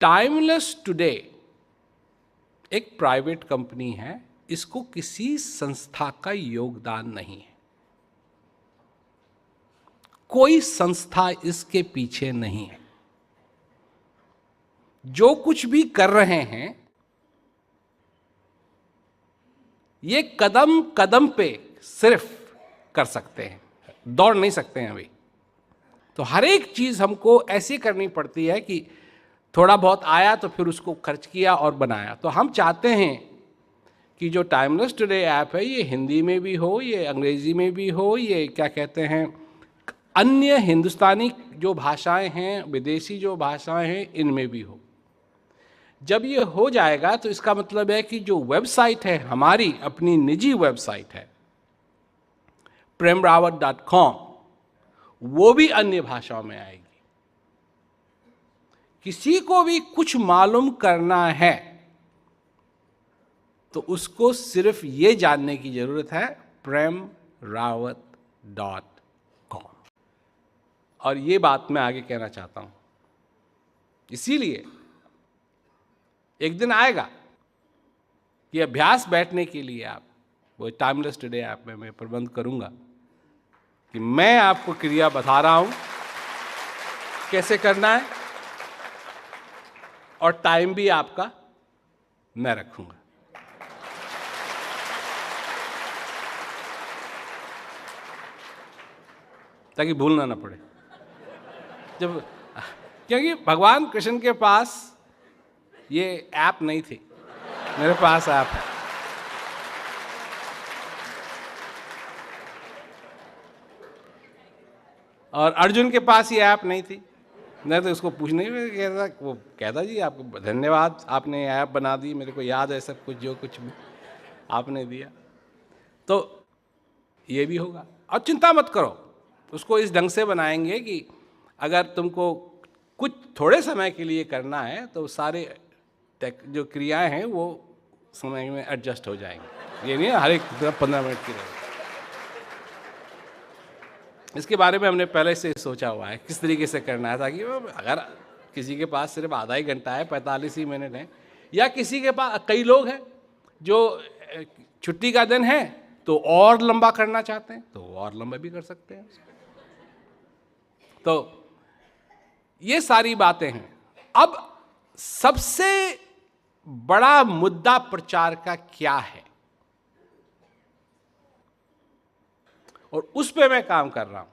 Timeless today एक private company है, इसको किसी संस्था का योगदान नहीं है, कोई संस्था इसके पीछे नहीं है। जो कुछ भी कर रहे हैं ये कदम कदम पे सिर्फ कर सकते हैं, दौड़ नहीं सकते हैं अभी। तो हर एक चीज हमको ऐसी करनी पड़ती है कि थोड़ा बहुत आया तो फिर उसको खर्च किया और बनाया। तो हम चाहते हैं कि जो टाइमलेस टुडे ऐप है ये हिंदी में भी हो, ये अंग्रेजी में भी हो, ये क्या कहते हैं अन्य हिंदुस्तानी जो भाषाएं हैं, विदेशी जो भाषाएं हैं, इनमें भी हो। जब ये हो जाएगा तो इसका मतलब है कि जो वेबसाइट है हमारी अपनी निजी वेबसाइट है premrawat.com, वो भी अन्य भाषाओं में आएगी। किसी को भी कुछ मालूम करना है तो उसको सिर्फ ये जानने की जरूरत है premrawat.com। और ये बात मैं आगे कहना चाहता हूं, इसीलिए एक दिन आएगा कि अभ्यास बैठने के लिए आप वो टाइमलेस टुडे ऐप में मैं प्रबंध करूंगा कि मैं आपको क्रिया बता रहा हूं कैसे करना है, और टाइम भी आपका मैं रखूंगा। ताकि भूलना ना पड़े। जब क्योंकि भगवान कृष्ण के पास ये ऐप नहीं थी, मेरे पास ऐप है। और अर्जुन के पास ये ऐप नहीं थी, नहीं तो उसको पूछने में कहता, वो कहता जी आपको धन्यवाद, आपने ऐप बना दी, मेरे को याद है सब कुछ, जो कुछ भी आपने दिया। तो ये भी होगा। और चिंता मत करो, उसको इस ढंग से बनाएंगे कि अगर तुमको कुछ थोड़े समय के लिए करना है तो सारे जो क्रियाएं हैं वो समय में एडजस्ट हो जाएंगी। ये नहीं है हर एक 15 मिनट की रहेगी। इसके बारे में हमने पहले से सोचा हुआ है किस तरीके से करना है, ताकि अगर किसी के पास सिर्फ आधा ही घंटा है, 45 ही मिनट है, या किसी के पास कई लोग हैं जो छुट्टी का दिन है तो और लंबा करना चाहते हैं तो और लंबा भी कर सकते हैं। तो ये सारी बातें हैं। अब सबसे बड़ा मुद्दा प्रचार का क्या है, और उस पे मैं काम कर रहा हूं।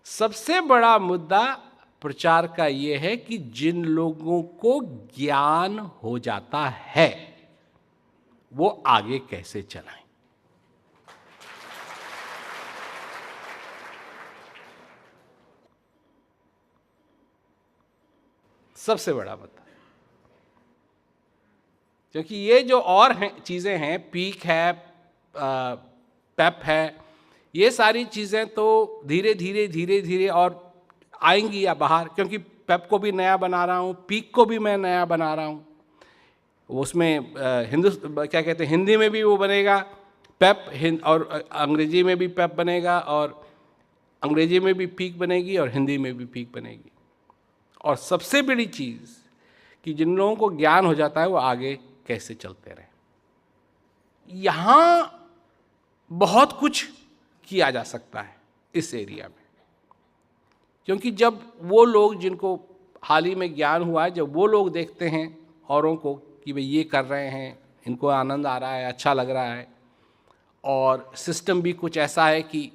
सबसे बड़ा मुद्दा प्रचार का यह है कि जिन लोगों को ज्ञान हो जाता है वो आगे कैसे चलाएं। सबसे बड़ा मुद्दा, क्योंकि ये जो और हैं चीजें हैं, पीक है, पेप है, ये सारी चीजें तो धीरे धीरे और आएंगी या बाहर, क्योंकि पेप को भी नया बना रहा हूँ, पीक को भी मैं नया बना रहा हूँ। उसमें क्या कहते हैं, हिंदी में भी वो बनेगा पेप, और अंग्रेजी में भी पेप बनेगा, और अंग्रेजी में भी पीक बनेगी और हिंदी में भी पीक बनेगी। और सबसे बड़ी चीज़ कि जिन लोगों को ज्ञान हो जाता है वो आगे कैसे चलते रहे। यहाँ बहुत कुछ किया जा सकता है इस एरिया में, क्योंकि जब वो लोग जिनको हाल ही में ज्ञान हुआ है, जब वो लोग देखते हैं औरों को कि भाई ये कर रहे हैं, इनको आनंद आ रहा है, अच्छा लग रहा है, और सिस्टम भी कुछ ऐसा है कि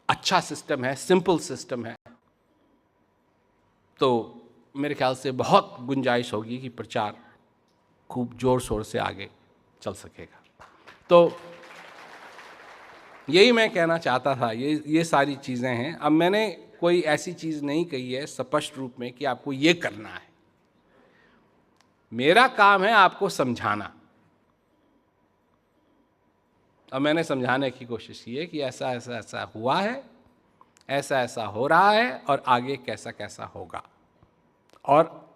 अच्छा सिस्टम है, सिंपल सिस्टम है, तो मेरे ख्याल से बहुत गुंजाइश होगी कि प्रचार खूब जोर शोर से आगे चल सकेगा। तो यही मैं कहना चाहता था। ये सारी चीज़ें हैं। अब मैंने कोई ऐसी चीज़ नहीं कही है स्पष्ट रूप में कि आपको ये करना है। मेरा काम है आपको समझाना, और मैंने समझाने की कोशिश की है कि ऐसा ऐसा ऐसा हुआ है, ऐसा ऐसा हो रहा है, और आगे कैसा कैसा होगा, और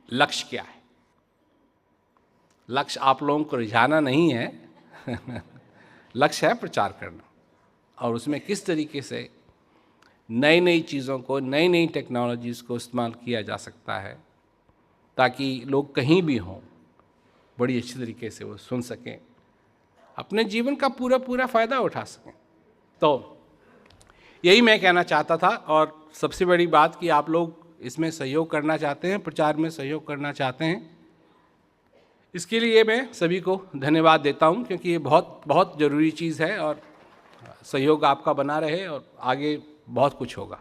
लक्ष्य क्या है। लक्ष्य आप लोगों को रिझाना नहीं है लक्ष्य है प्रचार करना, और उसमें किस तरीके से नई नई चीज़ों को, नई नई टेक्नोलॉजीज़ को इस्तेमाल किया जा सकता है, ताकि लोग कहीं भी हों बड़ी अच्छी तरीके से वो सुन सकें, अपने जीवन का पूरा पूरा फ़ायदा उठा सकें। तो यही मैं कहना चाहता था। और सबसे बड़ी बात कि आप लोग इसमें सहयोग करना चाहते हैं, प्रचार में सहयोग करना चाहते हैं, इसके लिए मैं सभी को धन्यवाद देता हूं, क्योंकि ये बहुत बहुत ज़रूरी चीज़ है और सहयोग आपका बना रहे और आगे बहुत कुछ होगा।